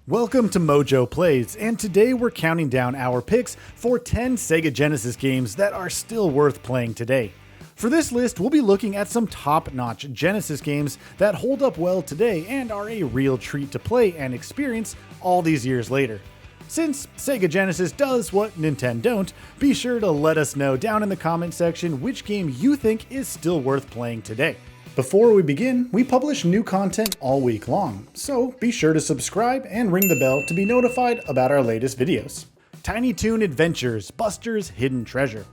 Welcome to MojoPlays, and today we're counting down our picks for 10 Sega Genesis games that are still worth playing today. For this list, we'll be looking at some top-notch Genesis games that hold up well today and are a real treat to play and experience all these years later. Since Sega Genesis does what Ninten-don't, be sure to let us know down in the comment section which game you think is still worth playing today. Before we begin, we publish new content all week long, so be sure to subscribe and ring the bell to be notified about our latest videos. Tiny Toon Adventures: Buster's Hidden Treasure.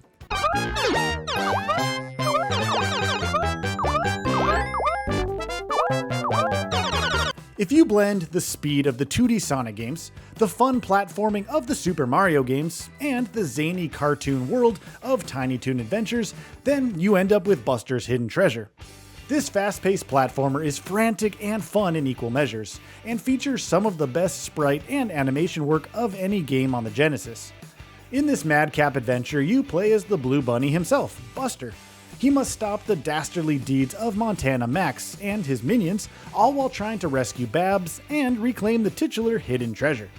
If you blend the speed of the 2D Sonic games, the fun platforming of the Super Mario games, and the zany cartoon world of Tiny Toon Adventures, then you end up with Buster's Hidden Treasure. This fast-paced platformer is frantic and fun in equal measures, and features some of the best sprite and animation work of any game on the Genesis. In this madcap adventure, you play as the Blue Bunny himself, Buster. He must stop the dastardly deeds of Montana Max and his minions, all while trying to rescue Babs and reclaim the titular hidden treasure.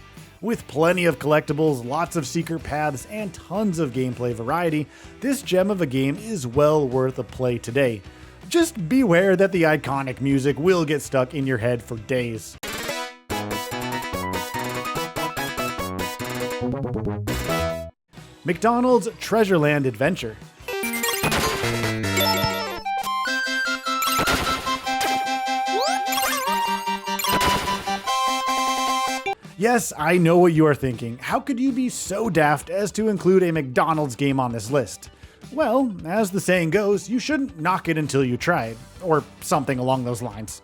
With plenty of collectibles, lots of secret paths, and tons of gameplay variety, this gem of a game is well worth a play today. Just beware that the iconic music will get stuck in your head for days. McDonald's Treasureland Adventure. Yes, I know what you are thinking. How could you be so daft as to include a McDonald's game on this list? Well, as the saying goes, you shouldn't knock it until you try it, or something along those lines.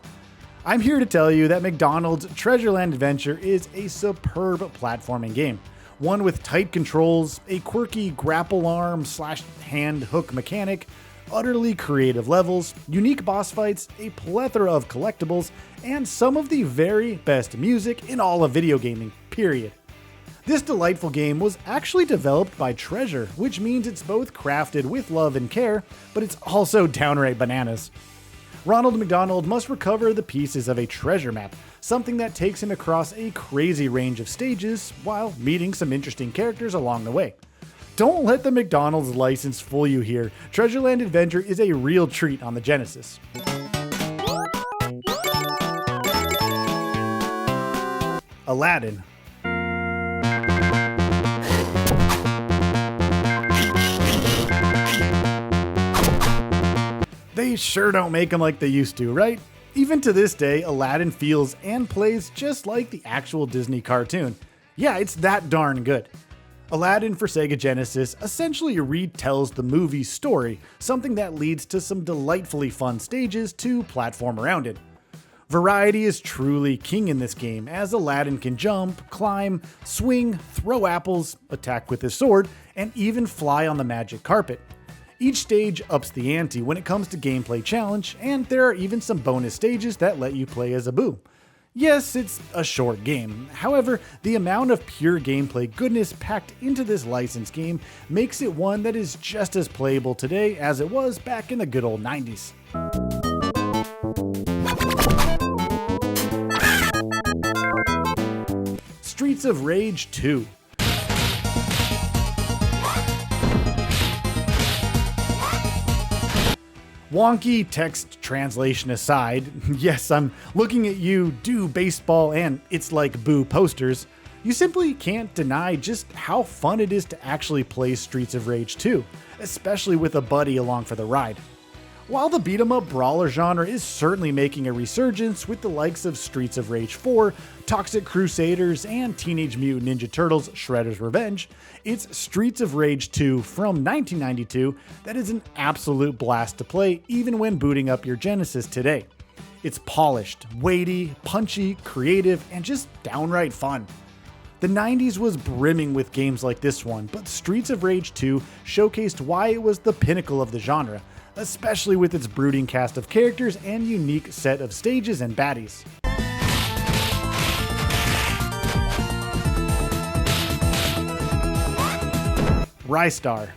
I'm here to tell you that McDonald's Treasureland Adventure is a superb platforming game. One with tight controls, a quirky grapple arm / hand hook mechanic, utterly creative levels, unique boss fights, a plethora of collectibles, and some of the very best music in all of video gaming, period. This delightful game was actually developed by Treasure, which means it's both crafted with love and care, but it's also downright bananas. Ronald McDonald must recover the pieces of a treasure map, something that takes him across a crazy range of stages while meeting some interesting characters along the way. Don't let the McDonald's license fool you here. Treasureland Adventure is a real treat on the Genesis. Aladdin. They sure don't make them like they used to, right? Even to this day, Aladdin feels and plays just like the actual Disney cartoon. Yeah, it's that darn good. Aladdin for Sega Genesis essentially retells the movie's story, something that leads to some delightfully fun stages to platform around it. Variety is truly king in this game, as Aladdin can jump, climb, swing, throw apples, attack with his sword, and even fly on the magic carpet. Each stage ups the ante when it comes to gameplay challenge, and there are even some bonus stages that let you play as Abu. Yes, it's a short game. However, the amount of pure gameplay goodness packed into this licensed game makes it one that is just as playable today as it was back in the good old 90s. Streets of Rage 2. Wonky text translation aside, yes, I'm looking at you do baseball and it's like boo posters, you simply can't deny just how fun it is to actually play Streets of Rage 2, especially with a buddy along for the ride. While the beat-em-up brawler genre is certainly making a resurgence with the likes of Streets of Rage 4, Toxic Crusaders, and Teenage Mutant Ninja Turtles Shredder's Revenge, it's Streets of Rage 2 from 1992 that is an absolute blast to play even when booting up your Genesis today. It's polished, weighty, punchy, creative, and just downright fun. The 90s was brimming with games like this one, but Streets of Rage 2 showcased why it was the pinnacle of the genre, especially with its brooding cast of characters and unique set of stages and baddies. Rystar.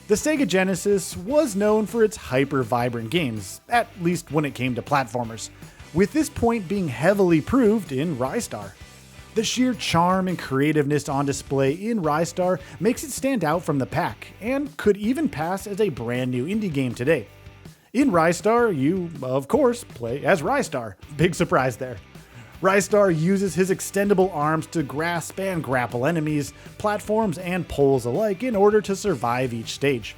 The Sega Genesis was known for its hyper-vibrant games, at least when it came to platformers, with this point being heavily proved in Rystar. The sheer charm and creativeness on display in Rystar makes it stand out from the pack, and could even pass as a brand new indie game today. In Rystar, you, of course, play as Rystar. Big surprise there. Rystar uses his extendable arms to grasp and grapple enemies, platforms, and poles alike in order to survive each stage.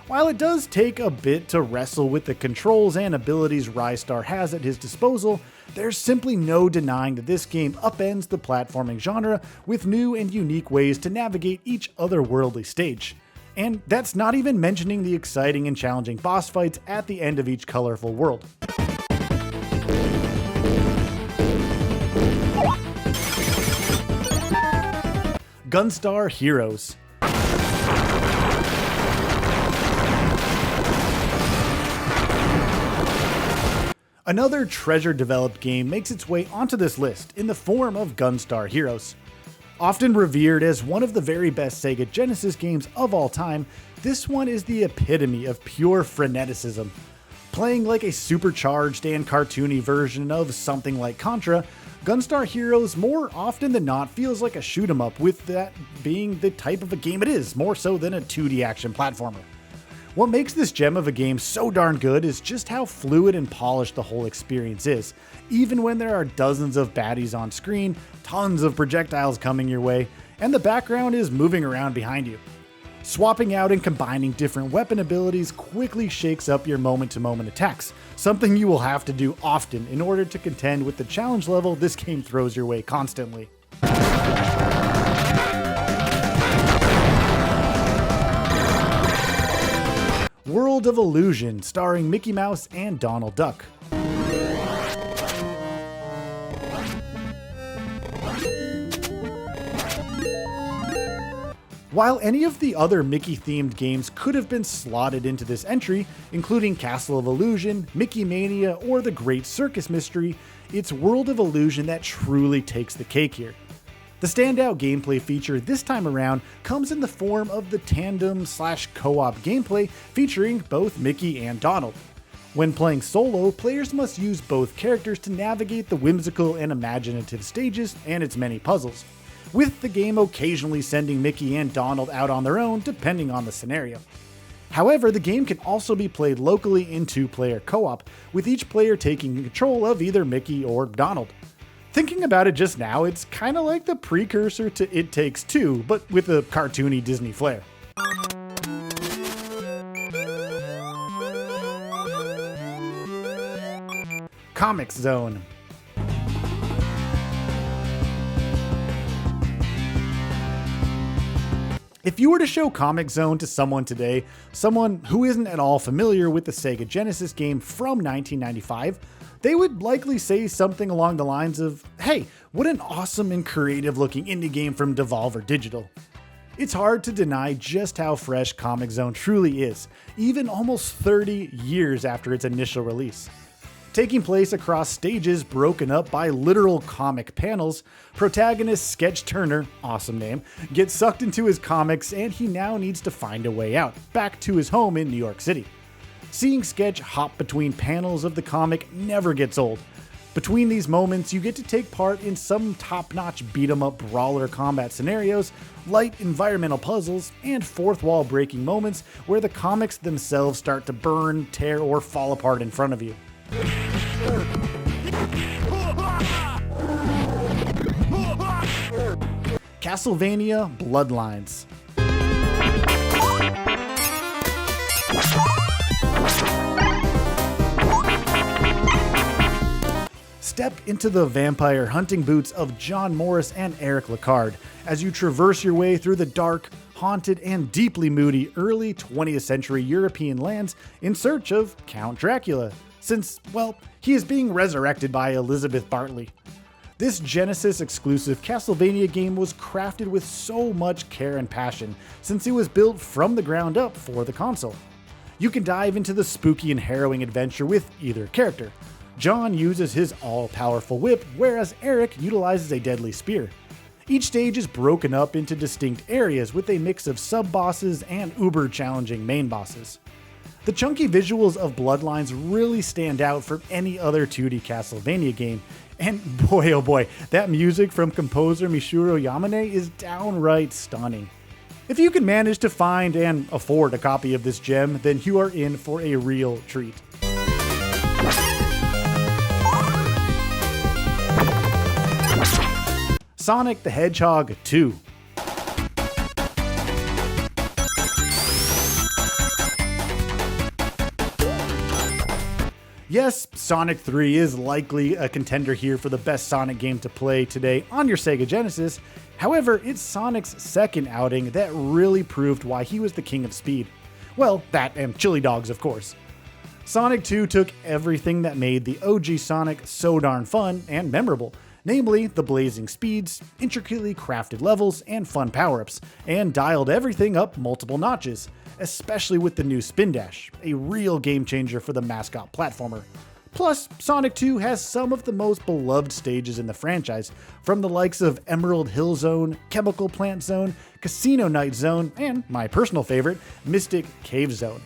While it does take a bit to wrestle with the controls and abilities Rystar has at his disposal, there's simply no denying that this game upends the platforming genre with new and unique ways to navigate each otherworldly stage. And that's not even mentioning the exciting and challenging boss fights at the end of each colorful world. Gunstar Heroes. Another treasure-developed game makes its way onto this list in the form of Gunstar Heroes. Often revered as one of the very best Sega Genesis games of all time, this one is the epitome of pure freneticism. Playing like a supercharged and cartoony version of something like Contra, Gunstar Heroes more often than not feels like a shoot 'em up, with that being the type of a game it is, more so than a 2D action platformer. What makes this gem of a game so darn good is just how fluid and polished the whole experience is, even when there are dozens of baddies on screen, tons of projectiles coming your way, and the background is moving around behind you. Swapping out and combining different weapon abilities quickly shakes up your moment-to-moment attacks, something you will have to do often in order to contend with the challenge level this game throws your way constantly. World of Illusion, starring Mickey Mouse and Donald Duck. While any of the other Mickey-themed games could have been slotted into this entry, including Castle of Illusion, Mickey Mania, or The Great Circus Mystery, it's World of Illusion that truly takes the cake here. The standout gameplay feature this time around comes in the form of the tandem/co-op gameplay featuring both Mickey and Donald. When playing solo, players must use both characters to navigate the whimsical and imaginative stages and its many puzzles, with the game occasionally sending Mickey and Donald out on their own depending on the scenario. However, the game can also be played locally in 2-player co-op, with each player taking control of either Mickey or Donald. Thinking about it just now, it's kinda like the precursor to It Takes Two, but with a cartoony Disney flair. Comix Zone. If you were to show Comix Zone to someone today, someone who isn't at all familiar with the Sega Genesis game from 1995, they would likely say something along the lines of, "Hey, what an awesome and creative looking indie game from Devolver Digital." It's hard to deny just how fresh Comix Zone truly is, even almost 30 years after its initial release. Taking place across stages broken up by literal comic panels, protagonist Sketch Turner, awesome name, gets sucked into his comics and he now needs to find a way out, back to his home in New York City. Seeing Sketch hop between panels of the comic never gets old. Between these moments, you get to take part in some top-notch beat-em-up brawler combat scenarios, light environmental puzzles, and fourth-wall breaking moments where the comics themselves start to burn, tear, or fall apart in front of you. Castlevania Bloodlines. Step into the vampire hunting boots of John Morris and Eric Lecard as you traverse your way through the dark, haunted, and deeply moody early 20th century European lands in search of Count Dracula, since, well, he is being resurrected by Elizabeth Bartley. This Genesis exclusive Castlevania game was crafted with so much care and passion since it was built from the ground up for the console. You can dive into the spooky and harrowing adventure with either character. John uses his all-powerful whip, whereas Eric utilizes a deadly spear. Each stage is broken up into distinct areas with a mix of sub-bosses and uber-challenging main bosses. The chunky visuals of Bloodlines really stand out from any other 2D Castlevania game, and boy oh boy, that music from composer Michiru Yamane is downright stunning. If you can manage to find and afford a copy of this gem, then you are in for a real treat. Sonic the Hedgehog 2. Yes, Sonic 3 is likely a contender here for the best Sonic game to play today on your Sega Genesis. However, it's Sonic's second outing that really proved why he was the king of speed. Well, that and chili dogs, of course. Sonic 2 took everything that made the OG Sonic so darn fun and memorable, namely the blazing speeds, intricately crafted levels, and fun power-ups, and dialed everything up multiple notches, especially with the new Spin Dash, a real game changer for the mascot platformer. Plus, Sonic 2 has some of the most beloved stages in the franchise, from the likes of Emerald Hill Zone, Chemical Plant Zone, Casino Night Zone, and my personal favorite, Mystic Cave Zone.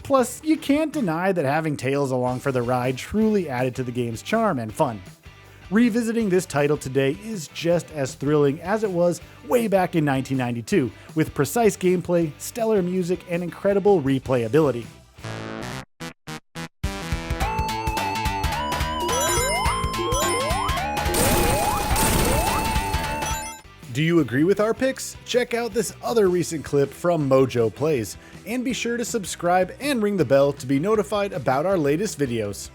Plus, you can't deny that having Tails along for the ride truly added to the game's charm and fun. Revisiting this title today is just as thrilling as it was way back in 1992, with precise gameplay, stellar music, and incredible replayability. Do you agree with our picks? Check out this other recent clip from MojoPlays, and be sure to subscribe and ring the bell to be notified about our latest videos.